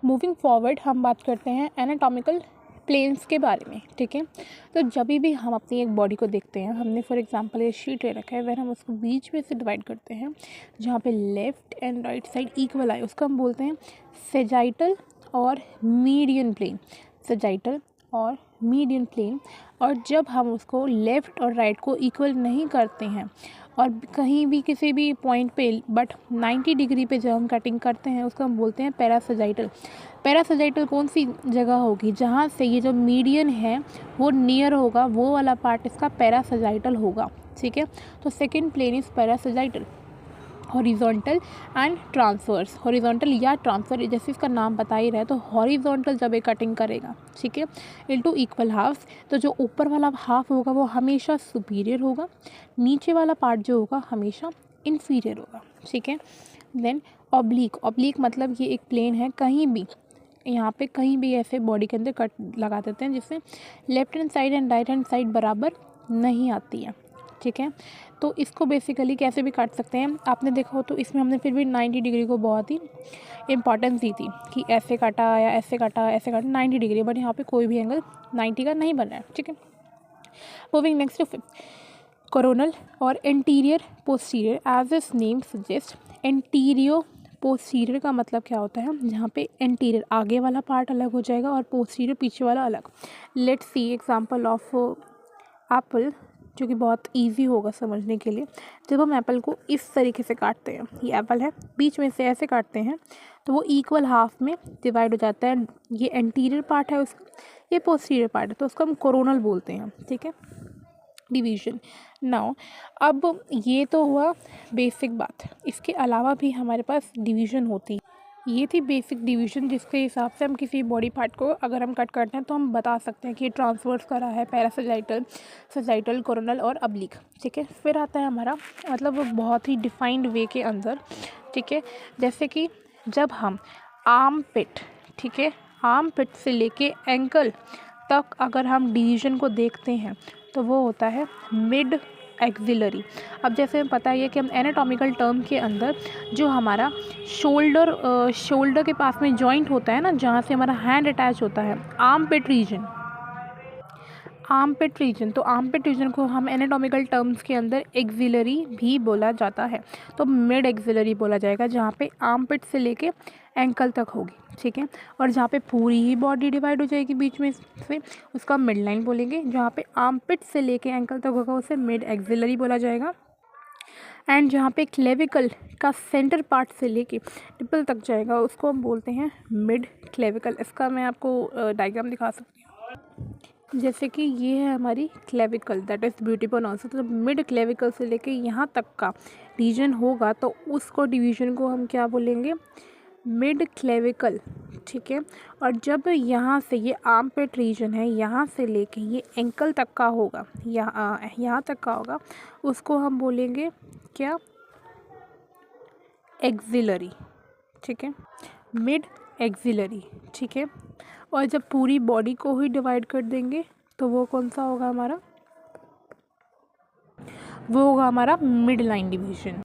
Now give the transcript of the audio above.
Moving forward हम बात करते हैं एनाटॉमिकल प्लेन्स के बारे में, ठीक है। तो जब भी हम अपनी एक बॉडी को देखते हैं, हमने फॉर एग्जांपल ये शीट ले रखा है, वह हम उसको बीच में से डिवाइड करते हैं, जहाँ पे left and right side equal आए, उसको हम बोलते हैं सेजाइटल और मीडियन प्लेन, सेजाइटल और मीडियन प्लेन। और जब हम उसको लेफ़्ट और राइट को इक्वल नहीं करते हैं और कहीं भी किसी भी पॉइंट पे बट 90 डिग्री पे जब हम कटिंग करते हैं, उसको हम बोलते हैं पैरासेजाइटल। पैरासेजाइटल कौन सी जगह होगी, जहाँ से ये जो मीडियन है वो नियर होगा, वो वाला पार्ट इसका पैरासेजाइटल होगा, ठीक है। तो second plane is parasagittal. Horizontal and transverse, horizontal या ट्रांसफर जैसे इसका नाम बता ही रहा है, तो हॉरिजॉन्टल जब ये कटिंग करेगा, ठीक है, इनटू इक्वल हाफ्स, तो जो ऊपर वाला हाफ होगा वो हमेशा सुपीरियर होगा, नीचे वाला पार्ट जो होगा हमेशा इन्फीरियर होगा, ठीक है। देन ऑब्लिक, ऑब्लिक मतलब ये एक प्लेन है, कहीं भी यहाँ पे कहीं भी ऐसे बॉडी के अंदर कट लगा देते हैं जिससे left hand side and right hand side बराबर नहीं आती है, ठीक है। तो इसको बेसिकली कैसे भी काट सकते हैं, आपने देखा हो तो इसमें हमने फिर भी 90 डिग्री को बहुत ही इंपॉर्टेंस दी थी कि ऐसे काटा या ऐसे काटा, ऐसे काटा 90 डिग्री, बट यहाँ पे कोई भी एंगल 90 का नहीं बन रहा है, ठीक है। मूविंग नेक्स्ट टू कोरोनल और anterior posterior, as this name suggest, anterior posterior का मतलब क्या होता है, जहाँ पे एंटीरियर आगे वाला पार्ट अलग हो जाएगा और पोस्टीरियर पीछे वाला अलग। Let's see example of Apple, जो कि बहुत इजी होगा समझने के लिए। जब हम एप्पल को इस तरीके से काटते हैं, ये एप्पल है, बीच में से ऐसे काटते हैं तो वो इक्वल हाफ में डिवाइड हो जाता है। ये एंटीरियर पार्ट है उसका, ये पोस्टीरियर पार्ट है, तो उसको हम कोरोनल बोलते हैं, ठीक है, डिवीजन। नाउ अब ये तो हुआ बेसिक बात, इसके अलावा भी हमारे पास डिवीजन होती है। ये थी बेसिक डिवीजन जिसके हिसाब से हम किसी बॉडी पार्ट को अगर हम कट करते हैं तो हम बता सकते हैं कि ट्रांसवर्स करा है, पैरासेजाइटल, सेजाइटल, कोरोनल और अब्लिक, ठीक है। फिर आता है हमारा मतलब बहुत ही डिफाइंड वे के अंदर, ठीक है, जैसे कि जब हम आर्म पिट, ठीक है, आर्म पिट से लेके एंकल तक अगर हम डिवीजन को देखते हैं तो वो होता है मिड एक्सिलरी। अब जैसे पता है कि हम एनाटॉमिकल टर्म के अंदर जो हमारा शोल्डर के पास में जॉइंट होता है ना, जहाँ से हमारा हैंड अटैच होता है, आर्म पिट रीजन, आर्म पिट रीजन, तो आर्म पिट रीजन को हम एनाटॉमिकल टर्म्स के अंदर एक्सिलरी भी बोला जाता है, तो मिड एक्सिलरी बोला जाएगा, जहाँ पे आर्म पिट से लेके एंकल तक होगी, ठीक है। और जहाँ पे पूरी ही बॉडी डिवाइड हो जाएगी बीच में से, उसका मिड लाइन बोलेंगे। जहाँ पे आर्म पिट से लेके एंकल तक होगा उसे मिड एक्सिलरी बोला जाएगा। एंड जहाँ पे क्लेविकल का सेंटर पार्ट से लेके टिपल तक जाएगा उसको हम बोलते हैं मिड क्लेविकल। इसका मैं आपको डायग्राम दिखा सकती हूँ, जैसे कि ये है हमारी clavicle, that is beauty bonus. तो मिड क्लेविकल से लेके यहाँ तक का रीजन होगा तो उसको डिवीजन को हम क्या बोलेंगे, मिड क्लेविकल, ठीक है। और जब यहाँ से ये आर्म पिट रीजन है, यहाँ से लेके ये एंकल तक का होगा, यहाँ तक का होगा, उसको हम बोलेंगे क्या, एक्सिलरी, ठीक है, मिड एक्सिलरी, ठीक है। और जब पूरी बॉडी को ही डिवाइड कर देंगे तो वो कौन सा होगा हमारा, वो होगा हमारा मिड लाइन डिवीजन।